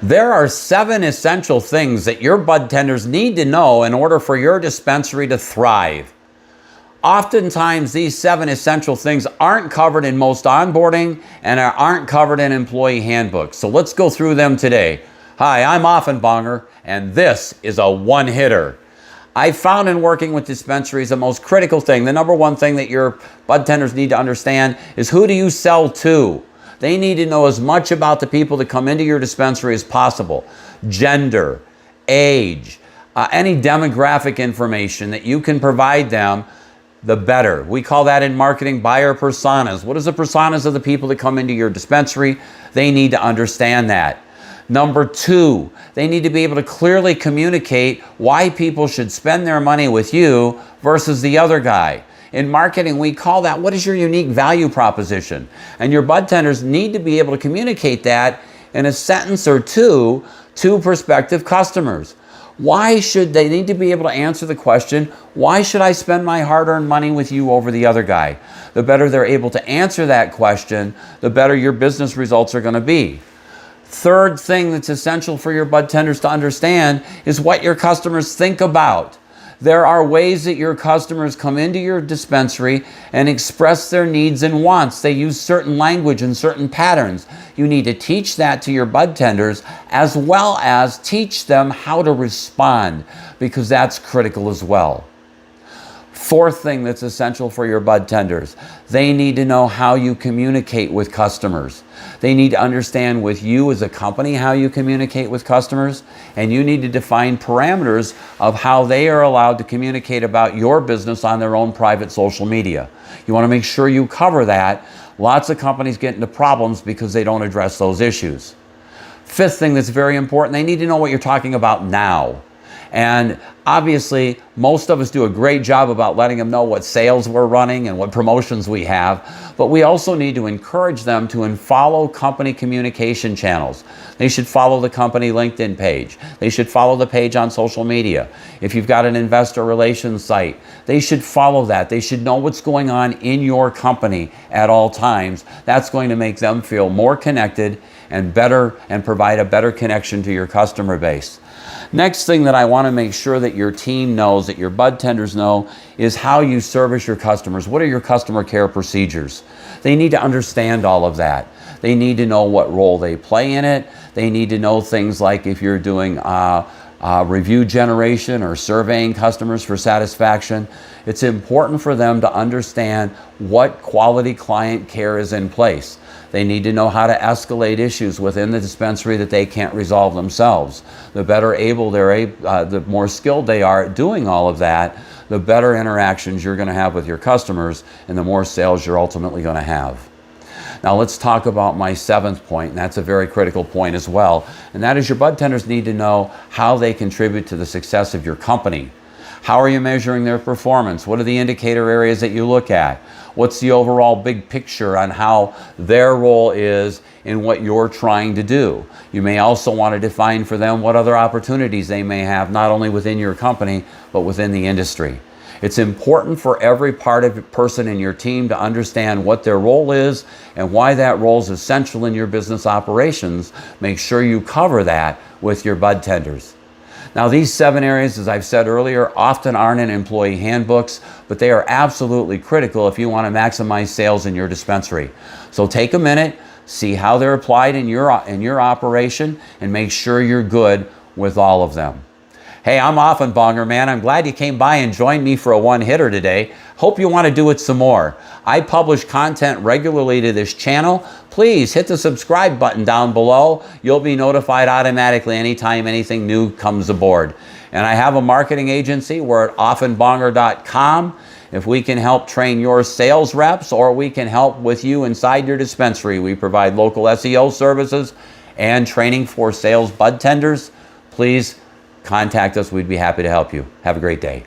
There are 7 essential things that your bud tenders need to know in order for your dispensary to thrive. Oftentimes, these 7 essential things aren't covered in most onboarding and aren't covered in employee handbooks. So let's go through them today. Hi, I'm Offenbonger, and this is a one-hitter. I found in working with dispensaries the most critical thing, the number one thing that your bud tenders need to understand is, who do you sell to? They need to know as much about the people that come into your dispensary as possible. Gender, age, any demographic information that you can provide them, the better. We call that in marketing buyer personas. What is the personas of the people that come into your dispensary? They need to understand that. Number 2, they need to be able to clearly communicate why people should spend their money with you versus the other guy. In marketing, we call that, what is your unique value proposition? And your bud tenders need to be able to communicate that in a sentence or two to prospective customers. Why should they need to be able to answer the question, why should I spend my hard-earned money with you over the other guy? The better they're able to answer that question, the better your business results are going to be. Third thing that's essential for your bud tenders to understand is what your customers think about. There are ways that your customers come into your dispensary and express their needs and wants. They use certain language and certain patterns. You need to teach that to your bud tenders, as well as teach them how to respond, because that's critical as well. Fourth thing that's essential for your bud tenders, they need to know how you communicate with customers. They need to understand with you as a company how you communicate with customers, and you need to define parameters of how they are allowed to communicate about your business on their own private social media. You want to make sure you cover that. Lots of companies get into problems because they don't address those issues. Fifth thing that's very important, they need to know what you're talking about now. And obviously, most of us do a great job about letting them know what sales we're running and what promotions we have, but we also need to encourage them to follow company communication channels. They should follow the company LinkedIn page. They should follow the page on social media. If you've got an investor relations site, they should follow that. They should know what's going on in your company at all times. That's going to make them feel more connected and better, and provide a better connection to your customer base. Next thing that I want to make sure that your team knows, that your bud tenders know, is how you service your customers. What are your customer care procedures? They need to understand all of that. They need to know what role they play in it. They need to know things like if you're doing review generation or surveying customers for satisfaction. It's important for them to understand what quality client care is in place. They need to know how to escalate issues within the dispensary that they can't resolve themselves. The better able the more skilled they are at doing all of that, the better interactions you're going to have with your customers and the more sales you're ultimately going to have. Now let's talk about my 7th point, and that's a very critical point as well, and that is your bud tenders need to know how they contribute to the success of your company. How are you measuring their performance? What are the indicator areas that you look at? What's the overall big picture on how their role is in what you're trying to do? You may also want to define for them what other opportunities they may have, not only within your company, but within the industry. It's important for every person in your team to understand what their role is and why that role is essential in your business operations. Make sure you cover that with your bud tenders. Now, these 7 areas, as I've said earlier, often aren't in employee handbooks, but they are absolutely critical if you want to maximize sales in your dispensary. So take a minute, see how they're applied in your operation, and make sure you're good with all of them. Hey, I'm Offenbonger, man. I'm glad you came by and joined me for a one-hitter today. Hope you want to do it some more. I publish content regularly to this channel. Please hit the subscribe button down below. You'll be notified automatically anytime anything new comes aboard. And I have a marketing agency. We're at offenbonger.com. If we can help train your sales reps, or we can help with you inside your dispensary, we provide local SEO services and training for sales bud tenders. Please contact us. We'd be happy to help you. Have a great day.